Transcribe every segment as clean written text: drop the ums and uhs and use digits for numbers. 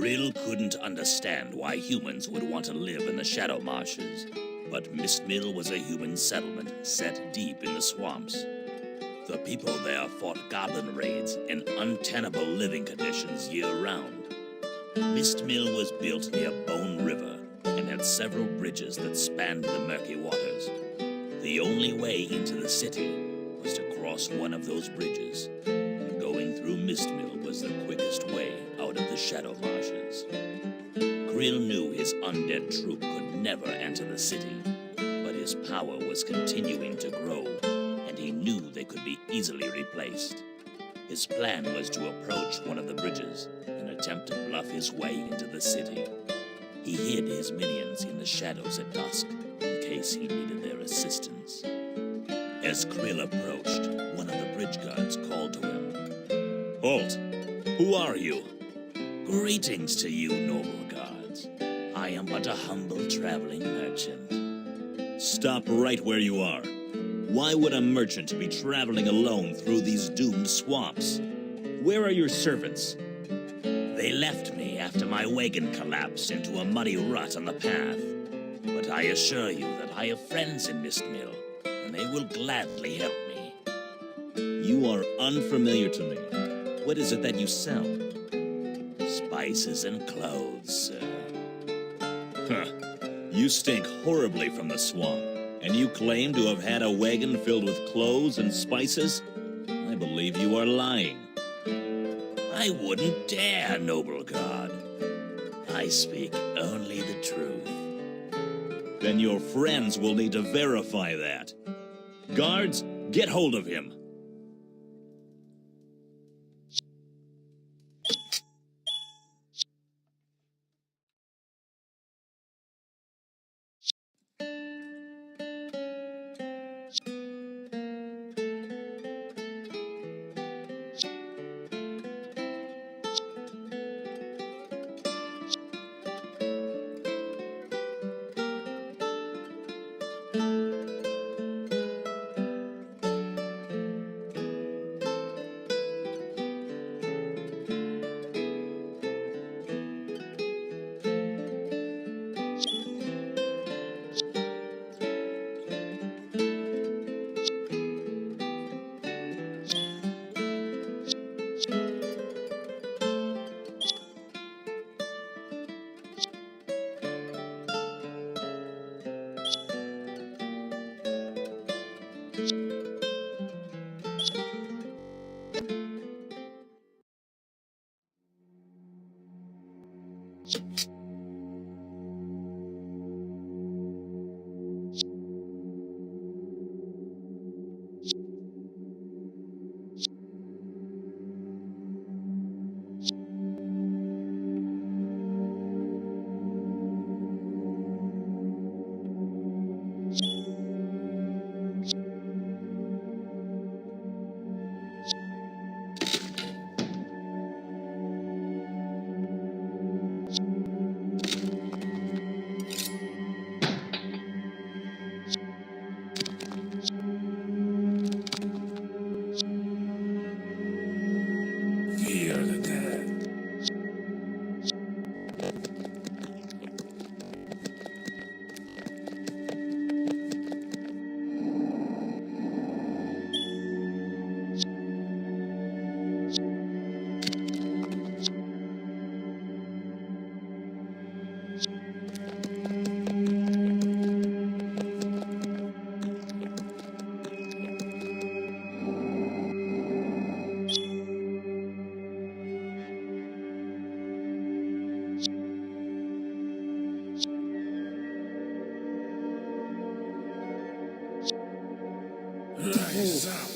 Krill couldn't understand why humans would want to live in the Shadow Marshes, but Mistmill was a human settlement set deep in the swamps. The people there fought goblin raids in untenable living conditions year-round. Mistmill was built near Bone River and had several bridges that spanned the murky waters. The only way into the city was to cross one of those bridges, and going through Mistmill was the quickest way out of the Shadow Marshes. Krill knew his undead troop could never enter the city, but his power was continuing to grow, and he knew they could be easily replaced. His plan was to approach one of the bridges and attempt to bluff his way into the city. He hid his minions in the shadows at dusk, in case he needed their assistance. As Krill approached, one of the bridge guards called to him. "Halt! Who are you?" "Greetings to you, noble guards. I am but a humble traveling merchant." "Stop right where you are. Why would a merchant be traveling alone through these doomed swamps? Where are your servants?" "They left me after my wagon collapsed into a muddy rut on the path. But I assure you that I have friends in Mistmill, and they will gladly help me." "You are unfamiliar to me. What is it that you sell?" "Spices and clothes, sir." "Huh. You stink horribly from the swamp, and you claim to have had a wagon filled with clothes and spices? I believe you are lying." "I wouldn't dare, noble god. I speak only the truth." "Then your friends will need to verify that. Guards, get hold of him." Rise up.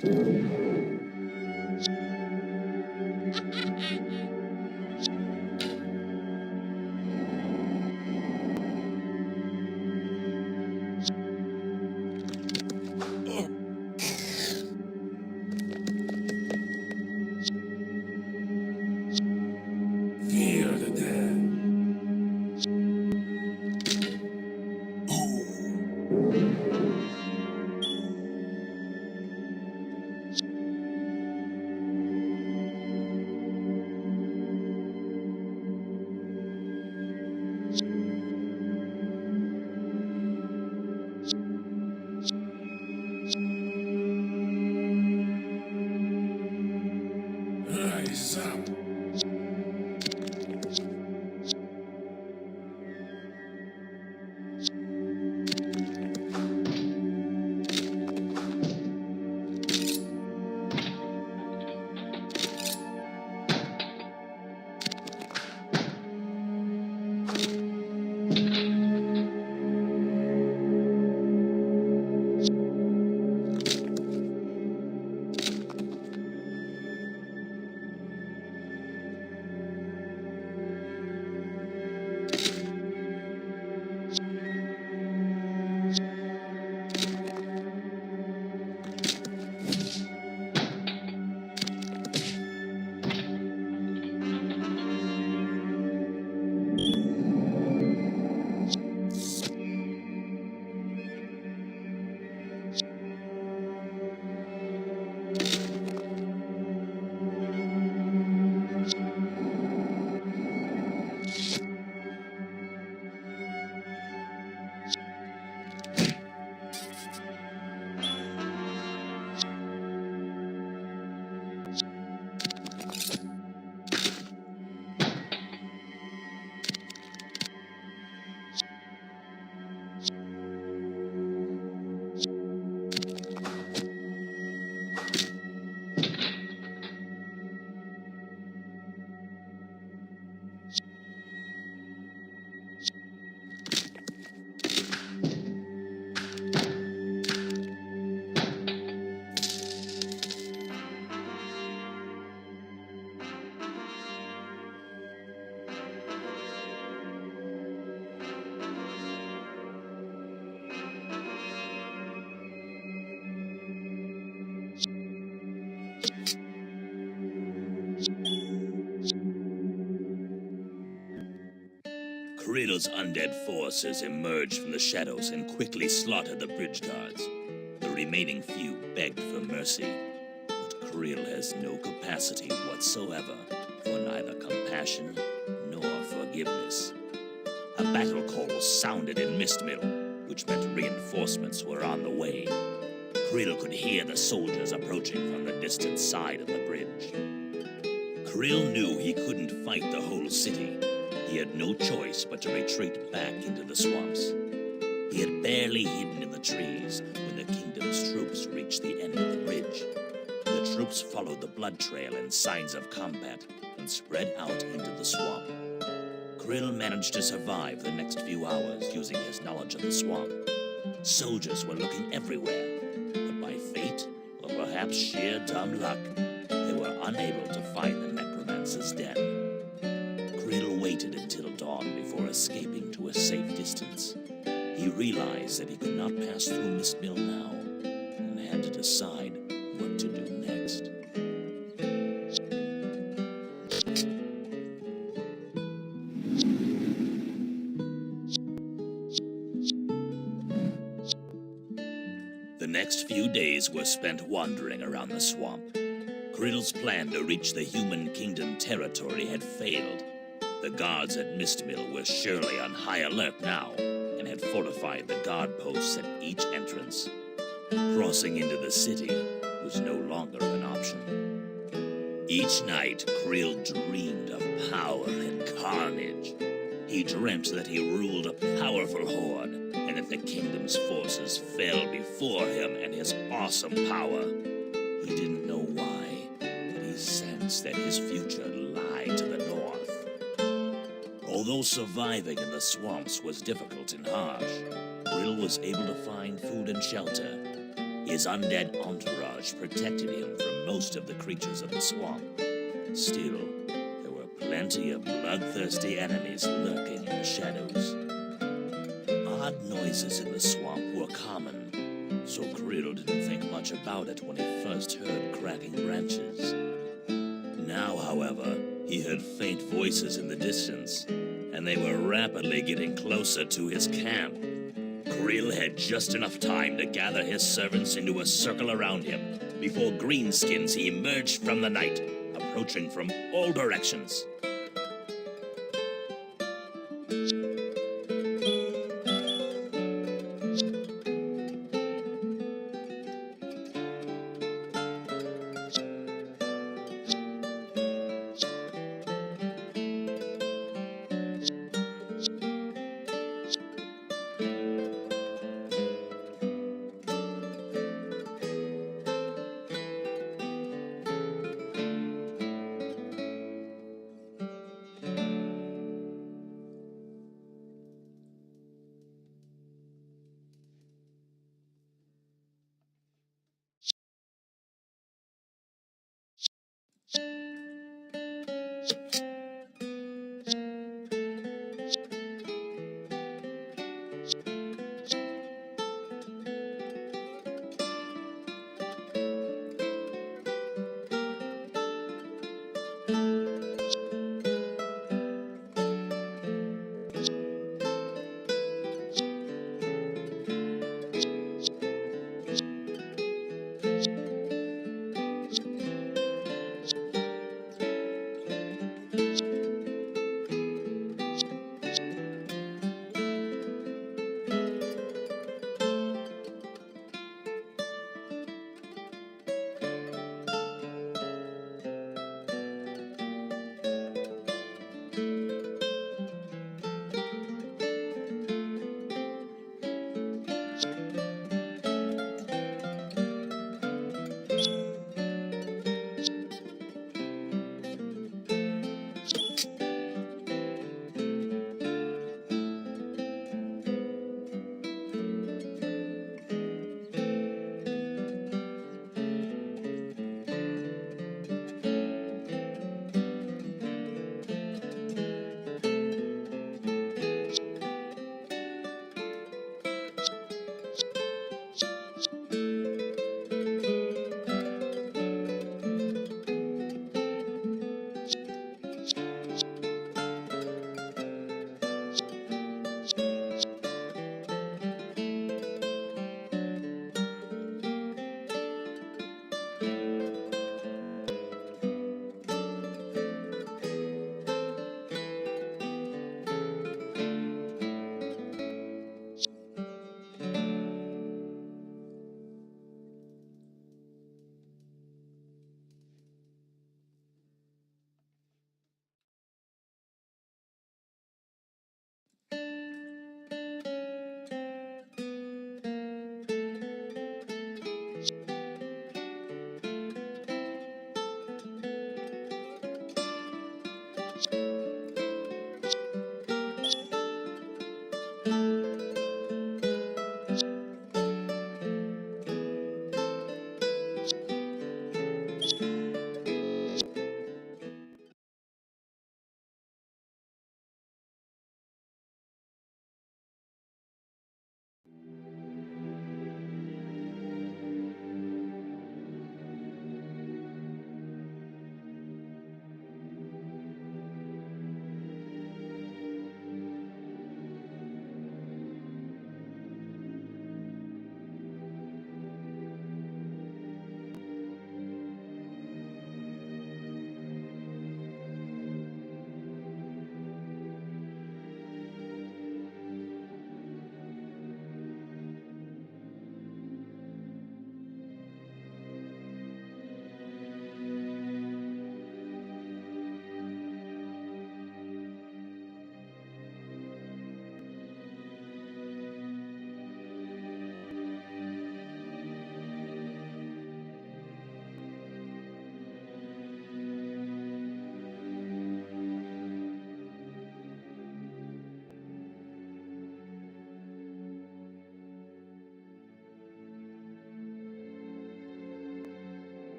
Fear the dead. Rise up. Creel's undead forces emerged from the shadows and quickly slaughtered the bridge guards. The remaining few begged for mercy, but Creel has no capacity whatsoever for neither compassion nor forgiveness. A battle call sounded in Mistmill, which meant reinforcements were on the way. Creel could hear the soldiers approaching from the distant side of the bridge. Creel knew he couldn't fight the whole city. He had no choice but to retreat back into the swamps. He had barely hidden in the trees when the kingdom's troops reached the end of the bridge. The troops followed the blood trail and signs of combat and spread out into the swamp. Creel managed to survive the next few hours using his knowledge of the swamp. Soldiers were looking everywhere, but by fate, or perhaps sheer dumb luck, they were unable to find the Necromancer's den. Creel waited until dawn before escaping to a safe distance. He realized that he could not pass through Mistmill now, and had to decide what to do next. The next few days were spent wandering around the swamp. Creel's plan to reach the human kingdom territory had failed. The guards at Mistmill were surely on high alert now, and had fortified the guard posts at each entrance. Crossing into the city was no longer an option. Each night, Creel dreamed of power and carnage. He dreamt that he ruled a powerful horde, and that the kingdom's forces fell before him and his awesome power. He didn't know why, but he sensed that his future lied to the north. Although surviving in the swamps was difficult and harsh, Creel was able to find food and shelter. His undead entourage protected him from most of the creatures of the swamp. Still, there were plenty of bloodthirsty enemies lurking in the shadows. Odd noises in the swamp were common, so Krill didn't think much about it when he first heard cracking branches. Now, however, he heard faint voices in the distance, and they were rapidly getting closer to his camp. Krill had just enough time to gather his servants into a circle around him before Greenskins emerged from the night, approaching from all directions.